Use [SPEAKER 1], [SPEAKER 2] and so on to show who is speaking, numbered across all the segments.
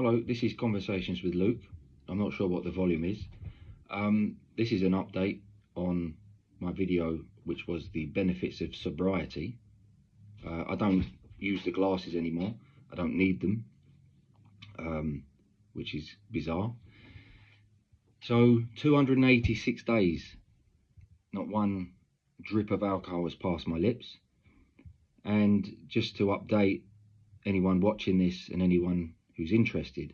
[SPEAKER 1] Hello, this is Conversations with Luke. I'm not sure what the volume is. This is an update on my video, which was the benefits of sobriety. I don't use the glasses anymore. I don't need them, which is bizarre. So 286 days, not one drip of alcohol has passed my lips. And just to update anyone watching this and anyone who's interested,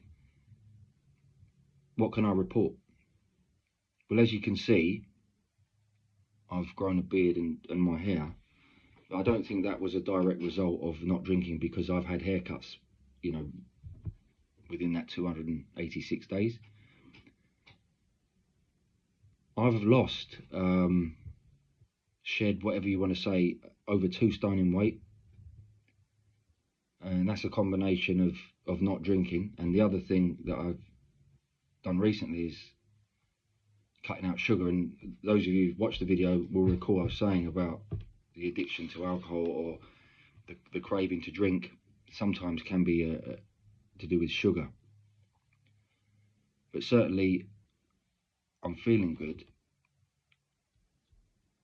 [SPEAKER 1] what can I report? Well, as you can see, I've grown a beard and my hair. I don't think that was a direct result of not drinking, because I've had haircuts, within that 286 days. I've lost, shed, whatever you want to say, over 2 stone in weight. And that's a combination of not drinking. And the other thing that I've done recently is cutting out sugar. And those of you who watched the video will recall I was saying about the addiction to alcohol, or the craving to drink, sometimes can be to do with sugar. But certainly I'm feeling good.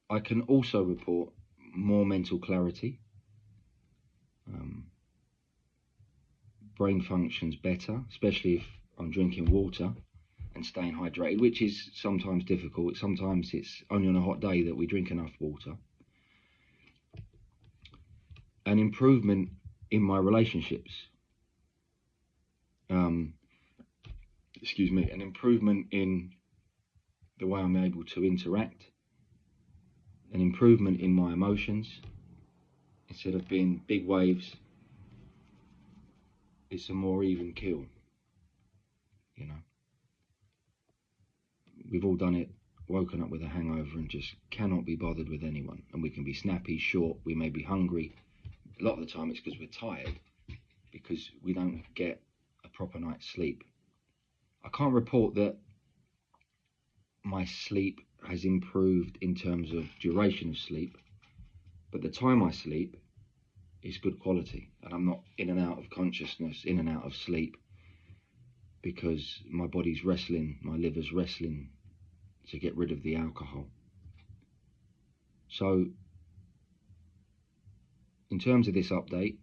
[SPEAKER 1] I can also report more mental clarity. Brain functions better, especially if I'm drinking water and staying hydrated, which is sometimes difficult. Sometimes it's only on a hot day that we drink enough water. An improvement in my relationships. An improvement in the way I'm able to interact. An improvement in my emotions. Instead of being big waves, it's a more even keel. We've all done it, woken up with a hangover and just cannot be bothered with anyone. And we can be snappy, short, we may be hungry. A lot of the time it's because we're tired, because we don't get a proper night's sleep. I can't report that my sleep has improved in terms of duration of sleep, but the time I sleep is good quality, and I'm not in and out of consciousness, in and out of sleep, because my body's wrestling, my liver's wrestling to get rid of the alcohol. So in terms of this update,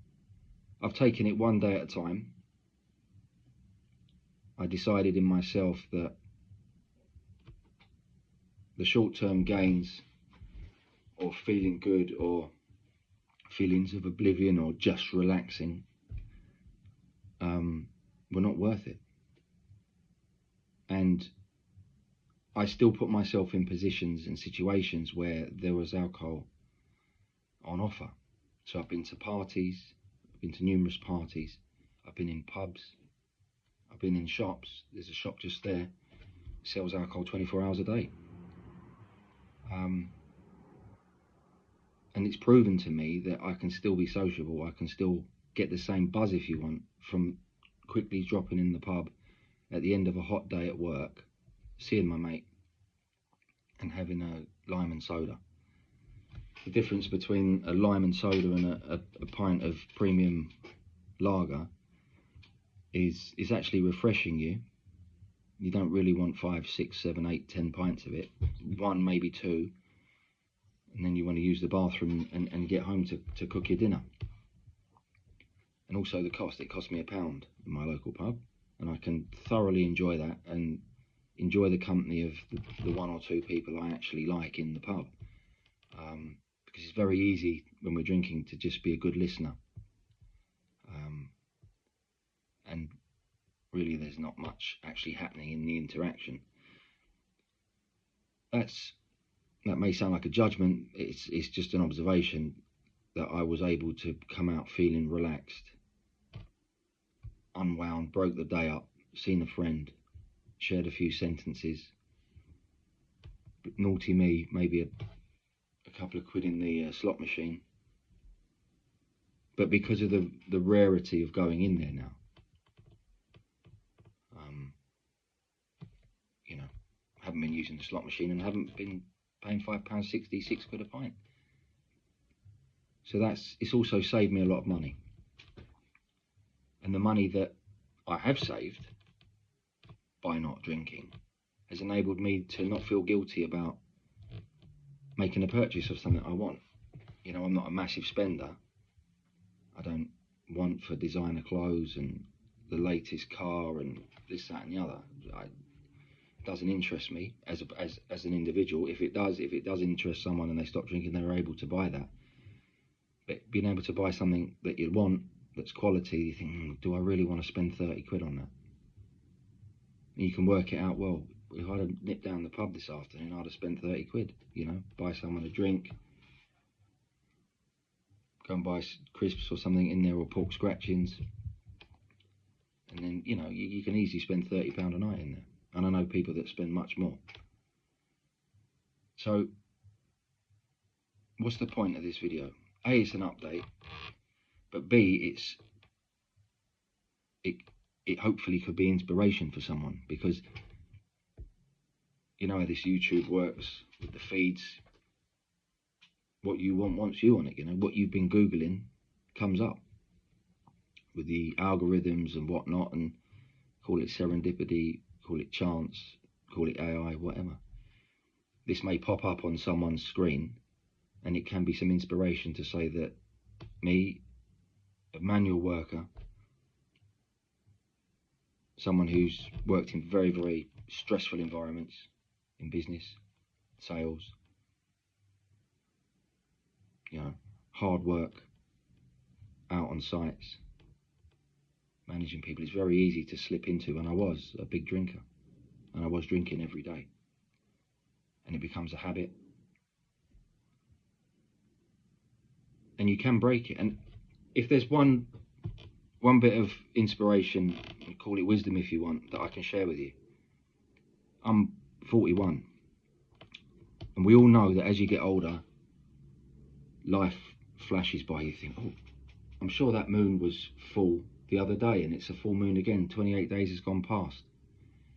[SPEAKER 1] I've taken it one day at a time. I decided in myself that the short-term gains, or feeling good, or feelings of oblivion, or just relaxing, were not worth it. And I still put myself in positions and situations where there was alcohol on offer. So I've been to parties, I've been to numerous parties, I've been in pubs, I've been in shops. There's a shop just there, sells alcohol 24 hours a day. And it's proven to me that I can still be sociable. I can still get the same buzz, if you want, from quickly dropping in the pub at the end of a hot day at work, seeing my mate and having a lime and soda. The difference between a lime and soda and a pint of premium lager is actually refreshing you. You don't really want 5, 6, 7, 8, 10 pints of it. 1, maybe 2. And then you want to use the bathroom and get home to cook your dinner. And also the cost. It cost me £1 in my local pub, and I can thoroughly enjoy that and enjoy the company of the 1 or 2 people I actually like in the pub. Because it's very easy when we're drinking to just be a good listener. And really there's not much actually happening in the interaction. That may sound like a judgment. It's just an observation that I was able to come out feeling relaxed, unwound, broke the day up, seen a friend, shared a few sentences. But naughty me, maybe a couple of quid in the slot machine. But because of the rarity of going in there now, haven't been using the slot machine and haven't been paying £5.60, £6 a pint. So it's also saved me a lot of money. And the money that I have saved by not drinking has enabled me to not feel guilty about making a purchase of something I want. You know, I'm not a massive spender. I don't want for designer clothes and the latest car and this, that and the other. It doesn't interest me as an individual. If it does interest someone and they stop drinking, they're able to buy that. But being able to buy something that you want, that's quality, you think, do I really want to spend 30 quid on that? And you can work it out, well, if I'd have nipped down the pub this afternoon, I'd have spent 30 quid, you know, buy someone a drink, go and buy crisps or something in there, or pork scratchings. And then, you know, you can easily spend £30 a night in there. And I know people that spend much more. So, what's the point of this video? A, it's an update. But B, it hopefully could be inspiration for someone. Because, you know how this YouTube works with the feeds. What you want wants you on it, you know. What you've been Googling comes up. With the algorithms and whatnot, and call it serendipity, call it chance, call it AI, whatever. This may pop up on someone's screen, and it can be some inspiration to say that me, a manual worker, someone who's worked in very, very stressful environments in business, sales, you know, hard work, out on sites, managing people, it's very easy to slip into, and I was a big drinker, and I was drinking every day, and it becomes a habit, and you can break it. And if there's one bit of inspiration, call it wisdom if you want, that I can share with you, I'm 41, and we all know that as you get older, life flashes by. You think, oh, I'm sure that moon was full the other day, and it's a full moon again. 28 days has gone past.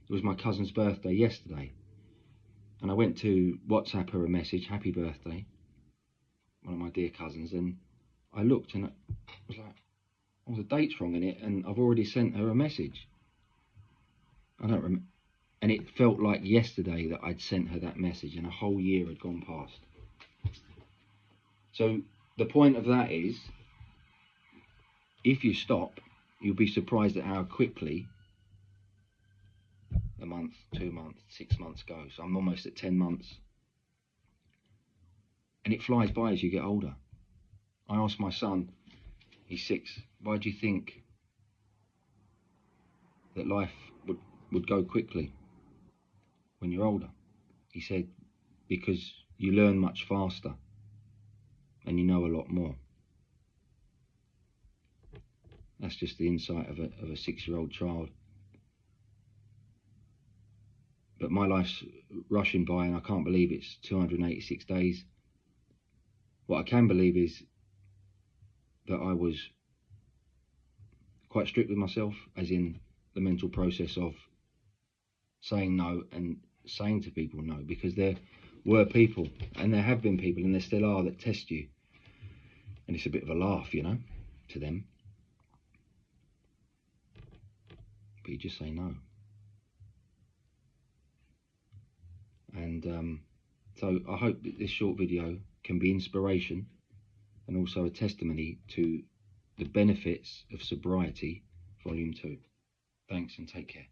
[SPEAKER 1] It was my cousin's birthday yesterday, and I went to WhatsApp her a message, happy birthday, one of my dear cousins, and I looked and I was like, oh, the date's wrong in it, and I've already sent her a message. I don't remember, and it felt like yesterday that I'd sent her that message, and a whole year had gone past. So the point of that is, if you stop, you'll be surprised at how quickly a month, 2 months, 6 months go. So I'm almost at 10 months. And it flies by as you get older. I asked my son, he's 6, why do you think that life would go quickly when you're older? He said, because you learn much faster and you know a lot more. That's just the insight of a 6-year-old child. But my life's rushing by, and I can't believe it's 286 days. What I can believe is that I was quite strict with myself, as in the mental process of saying no and saying to people no, because there were people, and there have been people, and there still are, that test you. And it's a bit of a laugh, you know, to them. But you just say no. And so I hope that this short video can be inspiration and also a testimony to the benefits of sobriety, volume 2. Thanks, and take care.